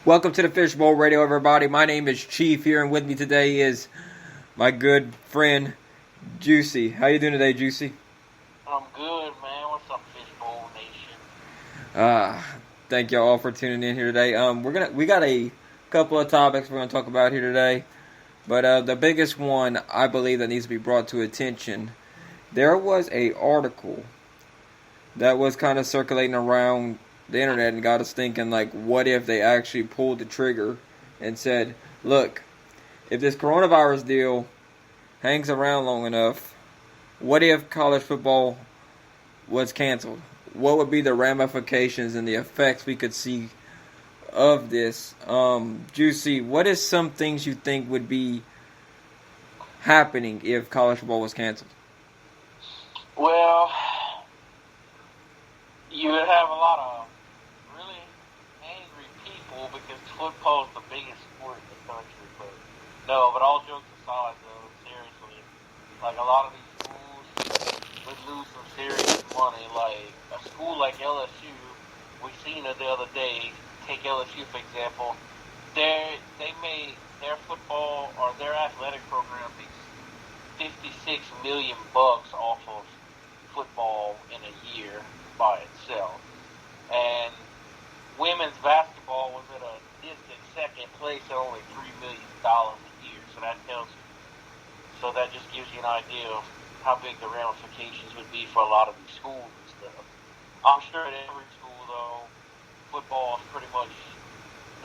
Welcome to the Fishbowl Radio, everybody. My name is Chief here, and with me today is my good friend, Juicy. How you doing today, Juicy? I'm good, man. What's up, Fishbowl Nation? Thank y'all all for tuning in here today. We got a couple of topics we're gonna talk about here today, but the biggest one I believe that needs to be brought to attention. There was a article that was kind of circulating around the internet and got us thinking, like, what if they actually pulled the trigger and said, look, if this coronavirus deal hangs around long enough, what if college football was canceled? What would be the ramifications and the effects we could see of this? Juicy, what is some things you think would be happening if college football was canceled? Well, you would have a lot of really angry people because football is the biggest sport in the country. But all jokes aside, though, seriously, like a lot of these schools would lose some serious money. Like a school like LSU, we seen it the other day. Take LSU for example. They made their football or their athletic program makes $56 million off of football in a year by itself. And women's basketball was at a distant second place at only $3 million a year. So that just gives you an idea of how big the ramifications would be for a lot of these schools and stuff. I'm sure at every school, though, football is pretty much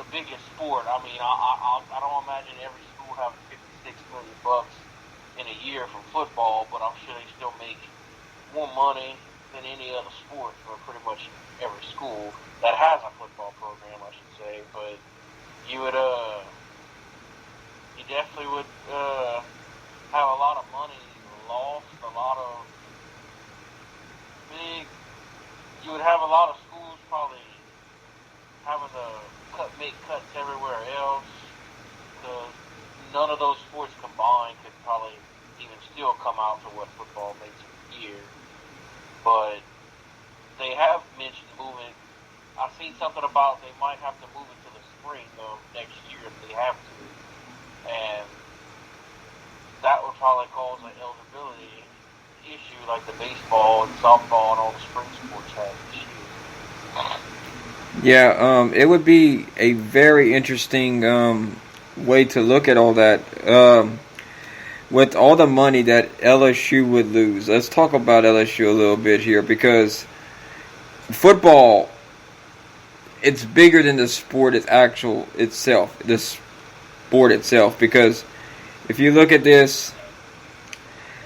the biggest sport. I mean, I don't imagine every school having $56 million in a year from football, but I'm sure they still make more money than any other sport for pretty much every school that has a football program, I should say. But you definitely would have a lot of money lost, you would have a lot of schools probably having to make cuts everywhere else, because none of those sports combined could probably even still come out to what football makes a year. But they have mentioned moving. I've seen something about they might have to move it to the spring of next year if they have to. And that would probably cause an eligibility issue like the baseball and softball and all the spring sports have this year. Yeah, it would be a very interesting way to look at all that. With all the money that LSU would lose, let's talk about LSU a little bit here, because football, it's bigger than the sport itself, because if you look at this,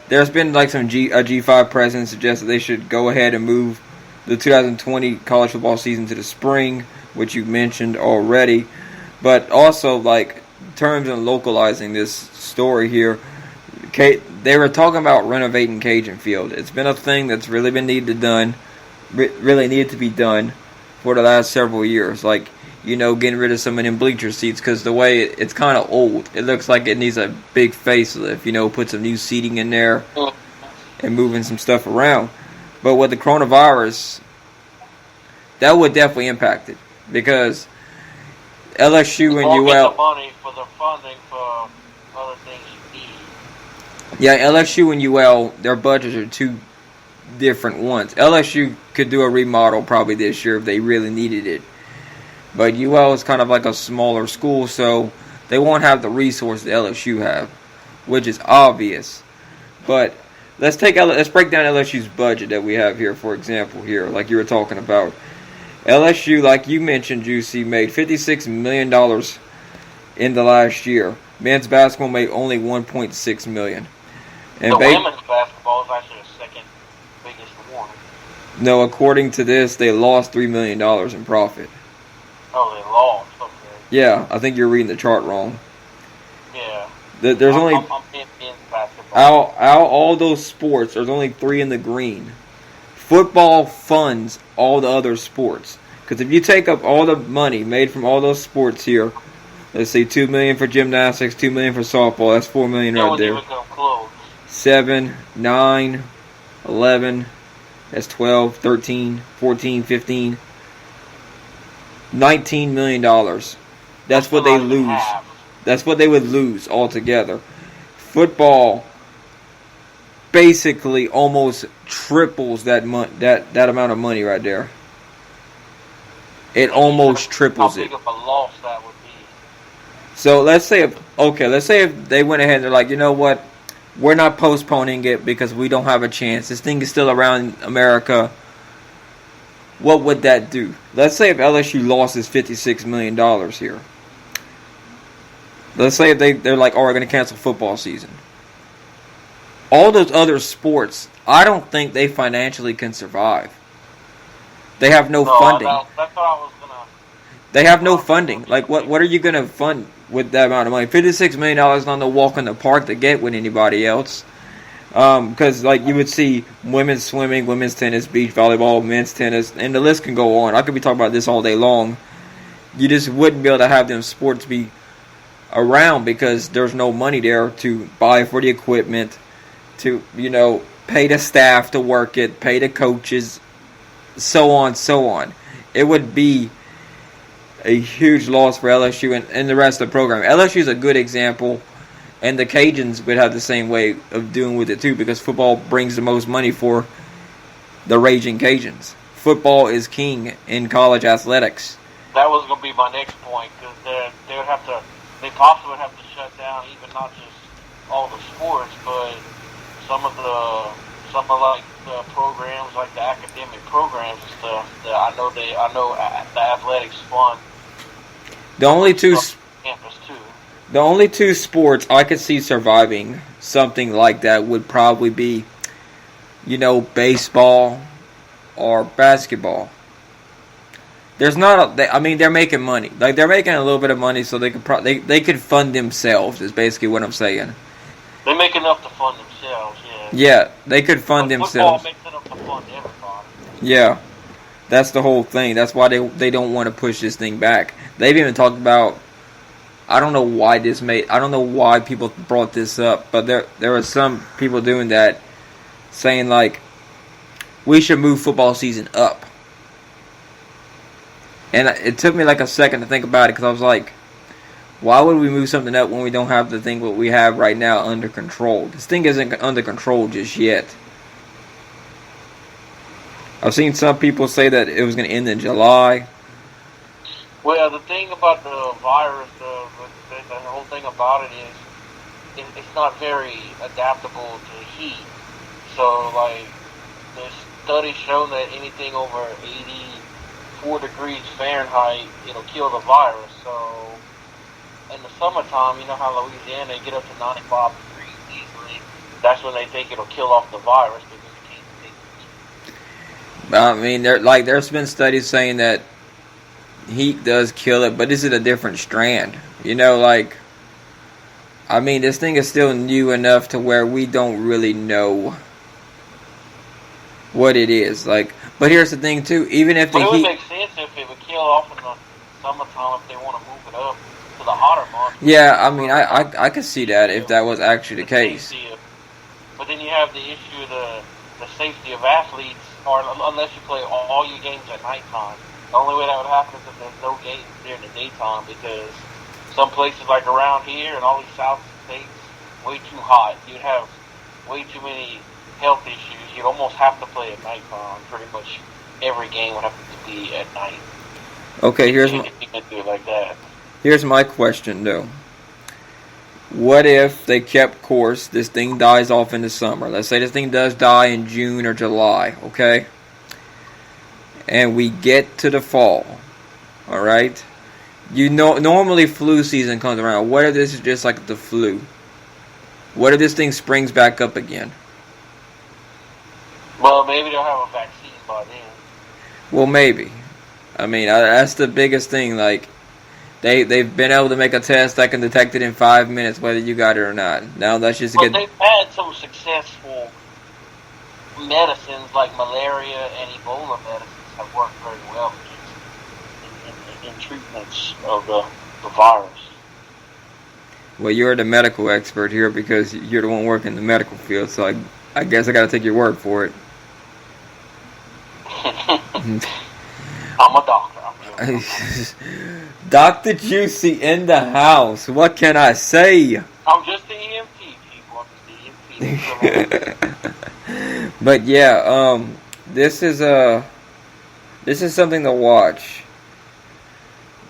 there's been like a G5 president suggests that they should go ahead and move the 2020 college football season to the spring, which you mentioned already, but also, like, in terms of localizing this story here, they were talking about renovating Cajun Field. It's been a thing that's really needed to be done for the last several years. Like, getting rid of some of them bleacher seats, because the way it's kind of old. It looks like it needs a big facelift. Put some new seating in there and moving some stuff around. But with the coronavirus, that would definitely impact it, because LSU and UL. Get the money for the funding for other things you need. Yeah, LSU and UL, their budgets are two different ones. LSU could do a remodel probably this year if they really needed it. But UL is kind of like a smaller school, so they won't have the resources LSU have, which is obvious. But let's break down LSU's budget that we have here, for example, here, like you were talking about. LSU, like you mentioned, Juicy, made $56 million in the last year. Men's basketball made only $1.6 million. And women's basketball is actually the second biggest one. No, according to this, they lost $3 million in profit. Oh, they lost. Okay. Yeah, I think you're reading the chart wrong. Yeah. There's only I'm in basketball. out all those sports, there's only 3 in the green. Football funds all the other sports, because if you take up all the money made from all those sports here, let's say $2 million for gymnastics, $2 million for softball, that's $4 million right there. Even come close. 7, 9, 11, that's 12, 13, 14, 15, $19 million That's what they lose. That's what they would lose altogether. Football basically almost triples that amount of money right there. It almost triples it. How big of a loss that would be? So let's say if they went ahead and they're like, you know what, we're not postponing it because we don't have a chance. This thing is still around America. What would that do? Let's say if LSU loses $56 million here. Let's say if they're like, oh, we're going to cancel football season. All those other sports, I don't think they financially can survive. They have no funding. That's what I was going to... They have no funding. Like, what are you going to fund with that amount of money? $56 million is not no walk in the park to get with anybody else. Because, like, you would see women's swimming, women's tennis, beach volleyball, men's tennis, and the list can go on. I could be talking about this all day long. You just wouldn't be able to have them sports be around because there's no money there to buy for the equipment, to, pay the staff to work it, pay the coaches, so on. It would be a huge loss for LSU and the rest of the program. LSU is a good example, and the Cajuns would have the same way of doing with it too, because football brings the most money for the Raging Cajuns. Football is king in college athletics. That was going to be my next point, because they possibly would have to shut down even not just all the sports, but some of the programs, like the academic programs and stuff. That I know the athletics fund. The only two campus too. The only two sports I could see surviving something like that would probably be, baseball or basketball. There's not they're making money. Like, they're making a little bit of money, so they could they could fund themselves. Is basically what I'm saying. They make enough to fund themselves. Yeah. Yeah, they could fund themselves. Football makes enough to fund everybody. Yeah, that's the whole thing. That's why they don't want to push this thing back. They've even talked about. I don't know why people brought this up, but there are some people doing that, saying like, we should move football season up. And it took me like a second to think about it, because I was like, why would we move something up when we don't have the thing what we have right now under control? This thing isn't under control just yet. I've seen some people say that it was going to end in July. Well, the thing about the virus, the whole thing about it is it's not very adaptable to heat. So, like, there's studies shown that anything over 84 degrees Fahrenheit, it'll kill the virus. So, in the summertime, you know how Louisiana, they get up to 95 degrees easily. That's when they think it'll kill off the virus because it can't take it. I mean, there's been studies saying that heat does kill it, but is it a different strand? This thing is still new enough to where we don't really know what it is. But here's the thing too, even if the heat... It would make sense if it would kill off in the summertime if they want to move it up to the hotter months. Yeah, I could see that if that was actually the case. But then you have the issue of the safety of athletes, or unless you play all your games at nighttime. The only way that would happen is if there's no games during the daytime, because some places like around here and all these south states, way too hot. You'd have way too many health issues. You'd almost have to play at nighttime. Pretty much every game would have to be at night. Okay, here's my question though. What if they kept course, this thing dies off in the summer? Let's say this thing does die in June or July, okay? And we get to the fall, all right? Normally flu season comes around. What if this is just like the flu? What if this thing springs back up again? Well, maybe they'll have a vaccine by then. Well, maybe. That's the biggest thing. Like, they've been able to make a test that can detect it in 5 minutes, whether you got it or not. Now that's just they've had some successful medicines like malaria and Ebola medicines have worked very well in treatments of the virus. Well, you're the medical expert here because you're the one working in the medical field, so I guess I got to take your word for it. I'm a doctor. Dr. Juicy in the house. What can I say? I'm just the EMT, people. I'm just the EMT. But yeah, this is something to watch.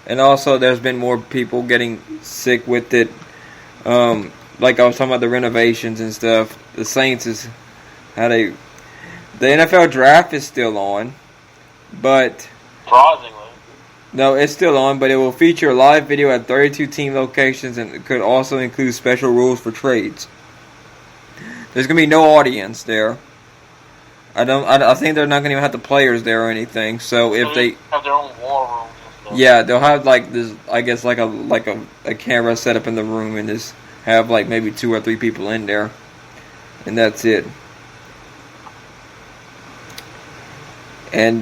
And also, there's been more people getting sick with it. Like I was talking about the renovations and stuff. The Saints the NFL draft is still on, but Surprisingly. no, it's still on, but it will feature a live video at 32 team locations and it could also include special rules for trades. There's gonna be no audience there. I think they're not gonna even have the players there or anything. So if they have their own war rooms and stuff. yeah, they'll have like this. I guess like a camera set up in the room and just have like maybe 2 or 3 people in there, and that's it. And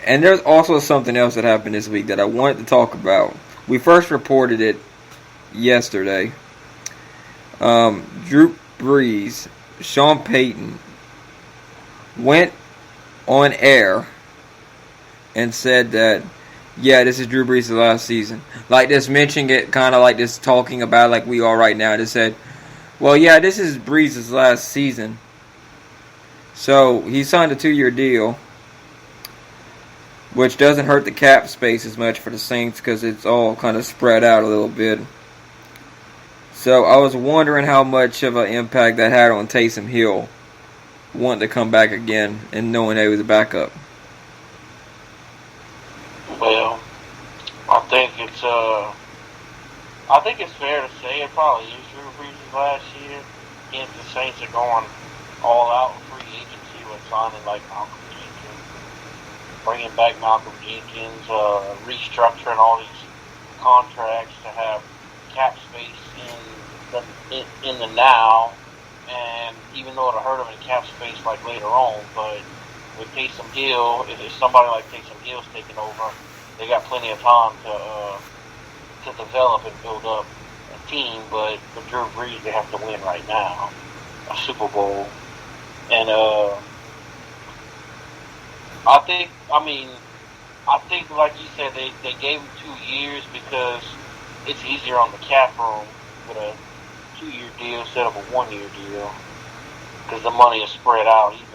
there's also something else that happened this week that I wanted to talk about. We first reported it yesterday. Drew Brees, Sean Payton went on air and said that, yeah, this is Drew Brees' last season. Like this, mentioning it kind of like this, talking about it like we are right now. They said, well, yeah, this is Brees' last season. So he signed a 2-year deal, which doesn't hurt the cap space as much for the Saints because it's all kind of spread out a little bit. So I was wondering how much of an impact that had on Taysom Hill wanting to come back again and knowing that he was a backup. Well, I think it's fair to say it probably is Drew Brees' last year. Again, the Saints are going all out in free agency with signing like Malcolm Jenkins, bringing back Malcolm Jenkins, restructuring all these contracts to have cap space in the now, and even though it'll hurt them in cap space like later on, but with Taysom Hill, if somebody like Taysom Hill's taking over, they got plenty of time to develop and build up a team. But with Drew Brees, they have to win right now, a Super Bowl, and I think like you said, they gave him 2 years because it's easier on the cap room with a 2-year deal instead of a 1-year deal because the money is spread out evenly.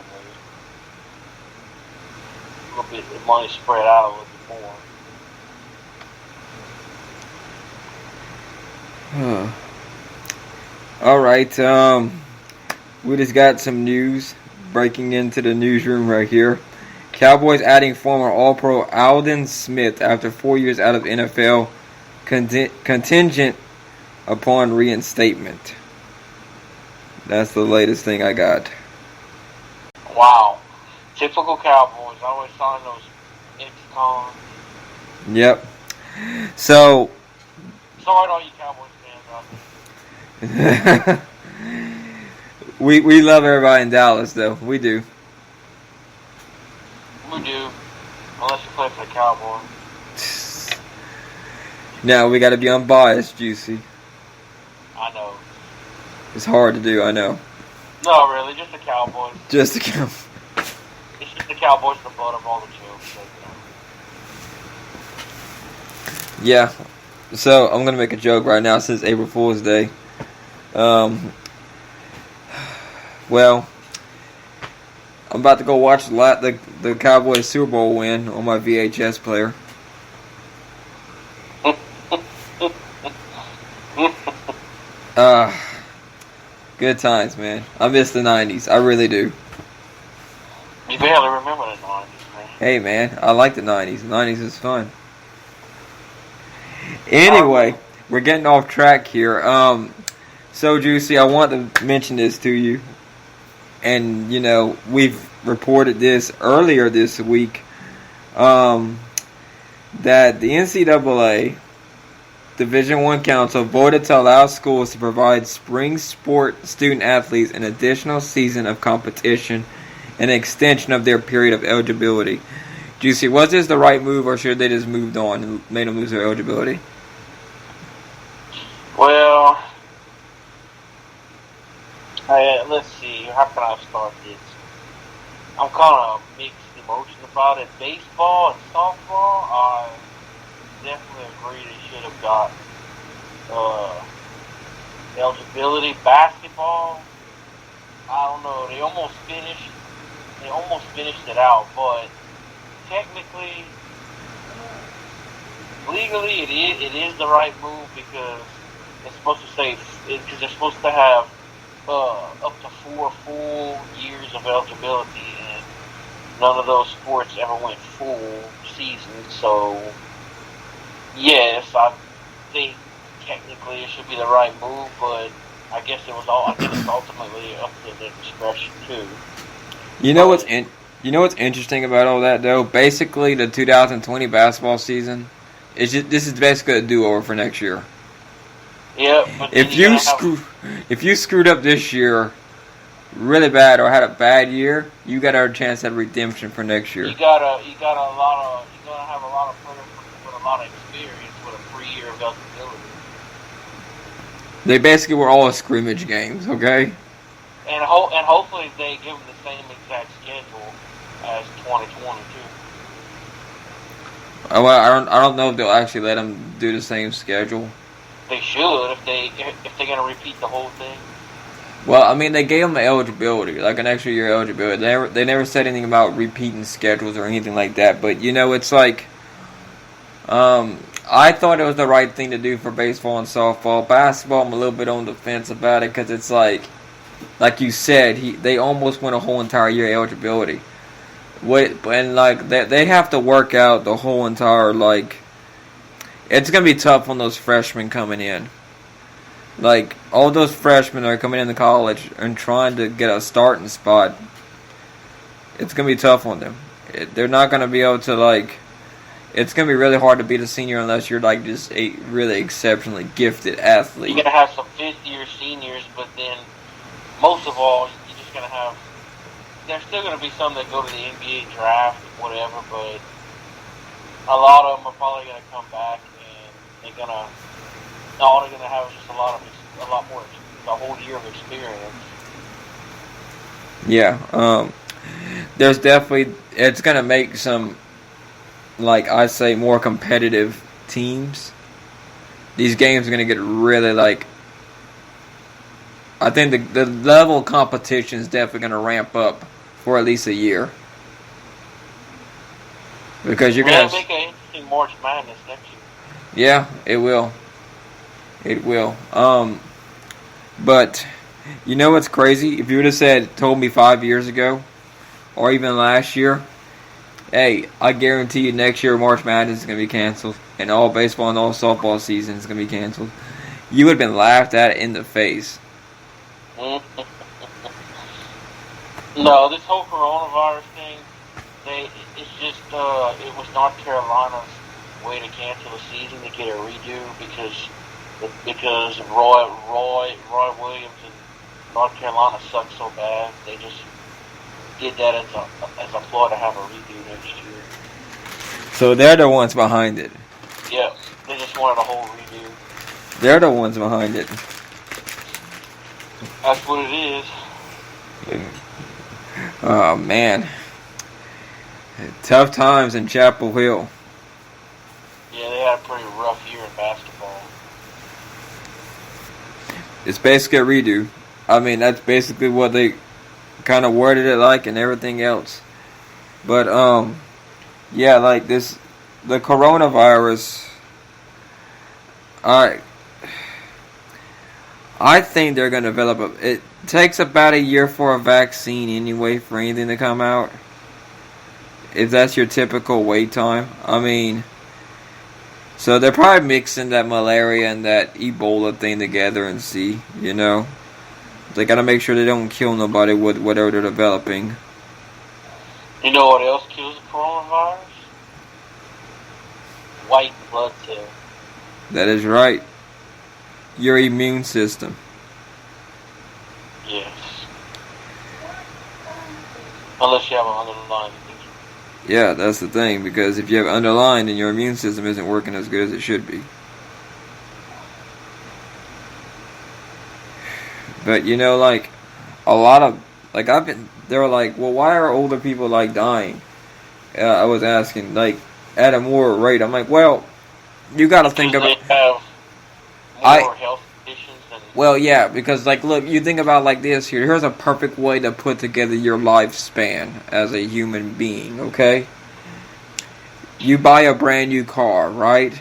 The money spread out a little bit more. All right. We just got some news breaking into the newsroom right here. Cowboys adding former All-Pro Aldon Smith after 4 years out of NFL contingent upon reinstatement. That's the latest thing I got. Wow. Typical Cowboys. Always sign those ex-cons. Yep. So. Sorry to all you Cowboys fans out there. we love everybody in Dallas, though. We do. We do. Unless you play for the Cowboys. Now we got to be unbiased, Juicy. I know. It's hard to do, I know. No, really, just the Cowboys. Just the Cowboys. It's just the Cowboys, the butt of all the jokes. So, Yeah. So I'm gonna make a joke right now since April Fool's Day. Well, I'm about to go watch the Cowboys Super Bowl win on my VHS player. Good times, man. I miss the 90s. I really do. You barely remember the 90s, man. Hey, man. I like the 90s. The 90s is fun. Anyway, we're getting off track here. So, Juicy, I want to mention this to you. And, you know, we've reported this earlier this week. That the NCAA Division I Council voted to allow schools to provide spring sport student athletes an additional season of competition and an extension of their period of eligibility. Juicy, was this the right move, or should they just moved on and made them lose their eligibility? Well, let's see. How can I start this? I'm kind of mixed in emotion about it. Baseball and softball, I definitely agree they should have got eligibility. Basketball, I don't know. They almost finished. They almost finished it out, but technically, legally, it is the right move because it's supposed to say because they're supposed to have up to 4 full years of eligibility, and none of those sports ever went full season. So, yes, I think technically it should be the right move, but I guess it was all. I think it's ultimately up to their discretion too. You know what's interesting about all that though? Basically, the 2020 basketball season is this is basically a do-over for next year. Yeah, but if you screwed up this year really bad or had a bad year, you got a chance at redemption for next year. You're gonna have a lot of players with a lot of experience with a free year of eligibility. They basically were all scrimmage games, okay? And hopefully they give them the same exact schedule as 2022. Well, I don't know if they'll actually let them do the same schedule. They should if they're gonna repeat the whole thing. Well, I mean, they gave them the eligibility, like an extra year eligibility. They never said anything about repeating schedules or anything like that. But you know, it's like, I thought it was the right thing to do for baseball and softball. Basketball, I'm a little bit on the fence about it because it's like you said, they almost went a whole entire year eligibility. They have to work out the whole entire it's gonna be tough on those freshmen coming in. Like all those freshmen are coming into college and trying to get a starting spot. It's gonna be tough on them. They're not gonna be able to It's gonna be really hard to beat a senior unless you're just a really exceptionally gifted athlete. You're gonna have some 5th-year seniors, but then most of all, you're just gonna have. There's still gonna be some that go to the NBA draft, whatever, but a lot of them are probably gonna come back and all they're gonna have is just a lot more, a whole year of experience. Yeah, there's definitely it's gonna make some, I say, more competitive teams. These games are gonna get really I think the level of competition is definitely gonna ramp up for at least a year. Because you're gonna make an interesting March Madness next year. Yeah, it will. It will. But you know what's crazy? If you would have told me 5 years ago, or even last year, hey, I guarantee you next year March Madness is going to be canceled, and all baseball and all softball season is going to be canceled, you would have been laughed at in the face. No, this whole coronavirus thing, it's just it was North Carolina's way to cancel the season to get a redo because Roy Williams and North Carolina sucked so bad. They just did that as a ploy to have a redo next year. So they're the ones behind it. Yeah, they just wanted a whole redo. They're the ones behind it. That's what it is. Oh man, tough times in Chapel Hill. Yeah, they had a pretty rough year in basketball. It's basically a redo. I mean, that's basically what they kind of worded it like and everything else. But, yeah, the coronavirus, I think they're going to develop it takes about a year for a vaccine anyway for anything to come out. If that's your typical wait time. I mean, so they're probably mixing that malaria and that Ebola thing together and see, you know. They gotta make sure they don't kill nobody with whatever they're developing. You know what else kills the coronavirus? White blood cells. That is right. Your immune system. Yes. Unless you have an underlying condition. Yeah, that's the thing, because if you have underlying, then your immune system isn't working as good as it should be. But, you know, a lot of, they were like, well, why are older people, dying? I was asking, like, at a more rate. I'm like, well, you got to think Because about. they have more health conditions than. Well, yeah, because, like, look, you think about like this here. Here's a perfect way to put together your lifespan as a human being, okay? You buy a brand new car, right?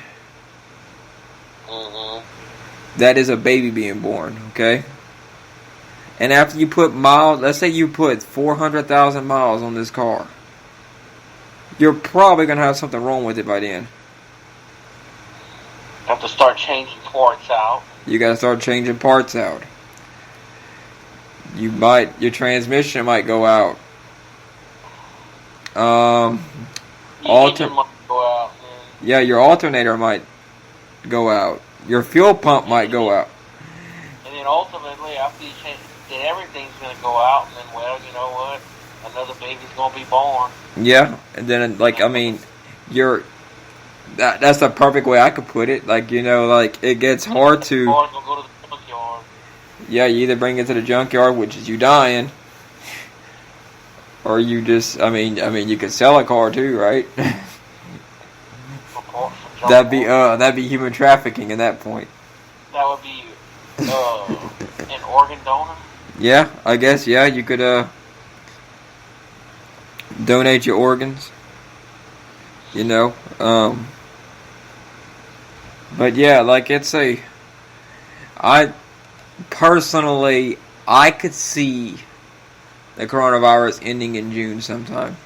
Mm-hmm. That is a baby being born, okay? And after you put miles, let's say you put 400,000 miles on this car, you're probably going to have something wrong with it by then. Have to start changing parts out. You got to start changing parts out. Your transmission might go out. Engine might go out. Yeah, your alternator might go out. Your fuel pump might go out. And then ultimately, after you change, then everything's going to go out. And then, well, you know what? Another baby's going to be born. Yeah, and then, like, I mean, that's the perfect way I could put it. Like, you know, like, it gets hard to. Or go to the junkyard. Yeah, you either bring it to the junkyard, which is you dying, or you just, I mean, you could sell a car too, right? That'd be human trafficking at that point. That would be an organ donor. Yeah, I guess. Yeah, you could donate your organs. You know, but yeah, like I personally, I could see the coronavirus ending in June sometime.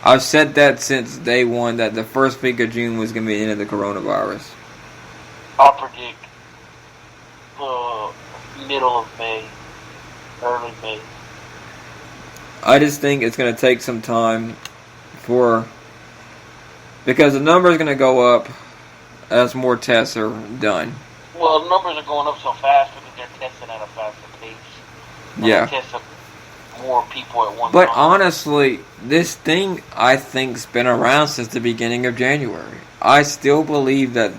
I've said that since day one, that the first week of June was going to be the end of the coronavirus. I'll predict middle of May, early May. I just think it's going to take some time because the number is going to go up as more tests are done. Well, the numbers are going up so fast because they're testing at a faster pace. Yeah. They're testing more people at one time. But honestly, this thing, I think, has been around since the beginning of January. I still believe that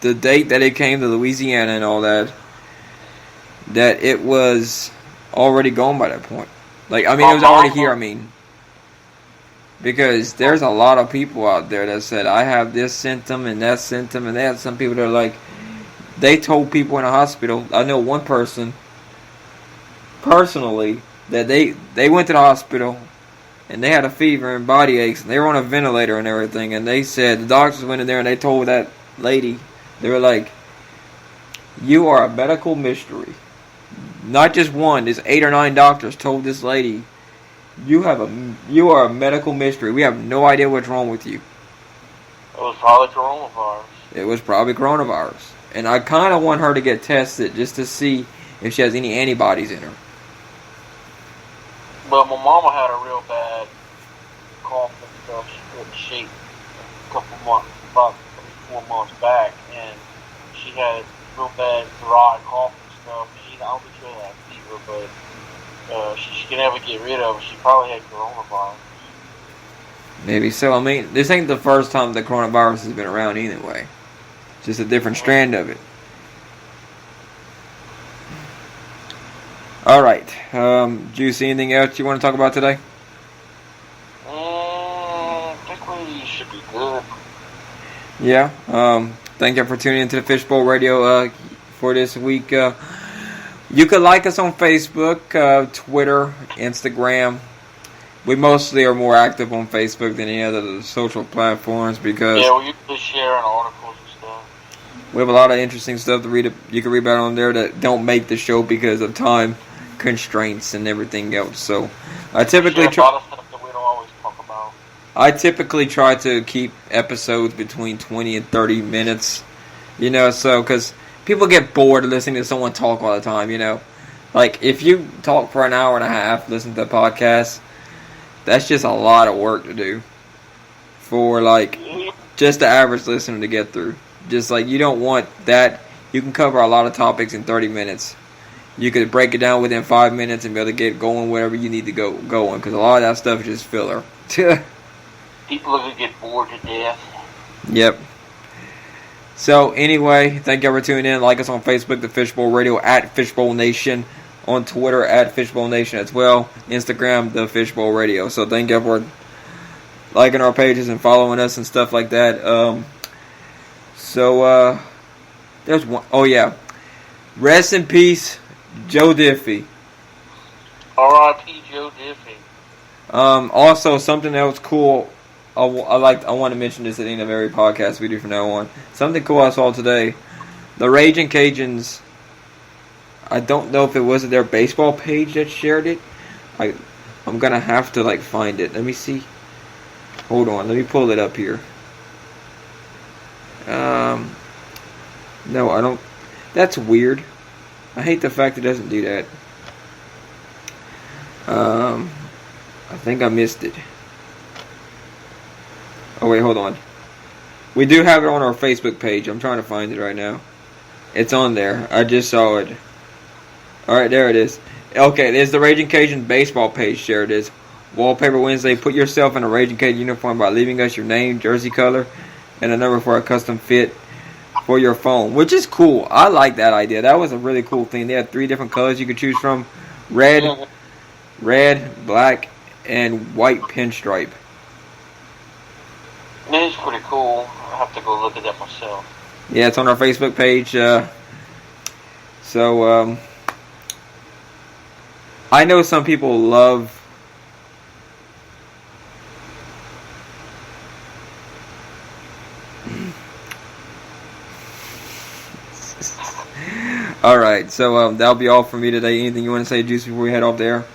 the date that it came to Louisiana and all that it was already gone by that point. Like, I mean, it was already here, because there's a lot of people out there that said, I have this symptom and that symptom, and they had some people that are like, they told people in a hospital, I know one person, personally, that they went to the hospital, and they had a fever and body aches, and they were on a ventilator and everything, and they said, the doctors went in there and they told that lady, they were like, you are a medical mystery. Not just one, there's 8 or 9 doctors told this lady, you are a medical mystery. We have no idea what's wrong with you. It was probably coronavirus. It was probably coronavirus. And I kind of want her to get tested just to see if she has any antibodies in her. But my mama had a real bad cough and stuff. She couldn't shake about 4 months back, and she had real bad dry cough and stuff. I don't think she really had fever, but she can never get rid of it. She probably had coronavirus. Maybe so. I mean, this ain't the first time the coronavirus has been around anyway. Just a different strand of it. All right. Juice, anything else you want to talk about today? I think we should be good. Yeah. Thank you for tuning into the Fishbowl Radio for this week. You could like us on Facebook, Twitter, Instagram. We mostly are more active on Facebook than any other social platforms because we usually share articles and stuff. We have a lot of interesting stuff to read. You can read about on there that don't make the show because of time constraints and everything else. So I typically a lot of stuff that we don't always talk about. I typically try to keep episodes between 20 and 30 minutes. So because people get bored listening to someone talk all the time, Like, if you talk for an hour and a half, listen to a podcast, that's just a lot of work to do for, like, just the average listener to get through. Just, like, you don't want that. You can cover a lot of topics in 30 minutes. You could break it down within 5 minutes and be able to get going wherever you need to go going, because a lot of that stuff is just filler. People are going to get bored to death. Yep. So, anyway, thank you for tuning in. Like us on Facebook, The Fishbowl Radio, at Fishbowl Nation. On Twitter, at Fishbowl Nation as well. Instagram, The Fishbowl Radio. So, thank you for liking our pages and following us and stuff like that. There's one. Oh yeah, rest in peace, Joe Diffie. R.I.P. Joe Diffie. Also, something else cool. I want to mention this at the end of every podcast we do from now on. Something cool I saw today. The Raging Cajuns. I don't know if it was their baseball page that shared it. I'm gonna have to find it. Let me see. Hold on. Let me pull it up here. No, I don't. That's weird. I hate the fact it doesn't do that. I think I missed it. Oh wait, hold on. We do have it on our Facebook page. I'm trying to find it right now. It's on there. I just saw it. Alright, there it is. Okay, there's the Raging Cajun baseball page. There it is. Wallpaper Wednesday. Put yourself in a Raging Cajun uniform by leaving us your name, jersey color, and a number for a custom fit for your phone. Which is cool. I like that idea. That was a really cool thing. They had 3 different colors you could choose from. Red, black, and white pinstripe. It is pretty cool. I'll have to go look at that myself. Yeah, it's on our Facebook page. I know some people love Alright, so that'll be all for me today. Anything you want to say, Juice, before we head off there?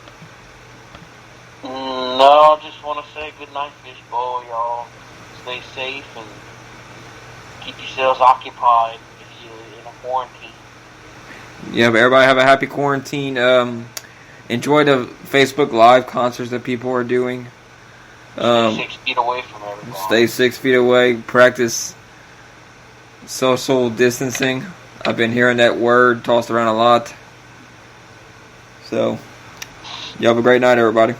No, I just want to say good night, Fishbowl, y'all. Stay safe and keep yourselves occupied if you're in a quarantine. Yeah, but everybody have a happy quarantine. Enjoy the Facebook Live concerts that people are doing. Stay 6 feet away from everybody. Stay 6 feet away. Practice social distancing. I've been hearing that word tossed around a lot. So, you have a great night, everybody.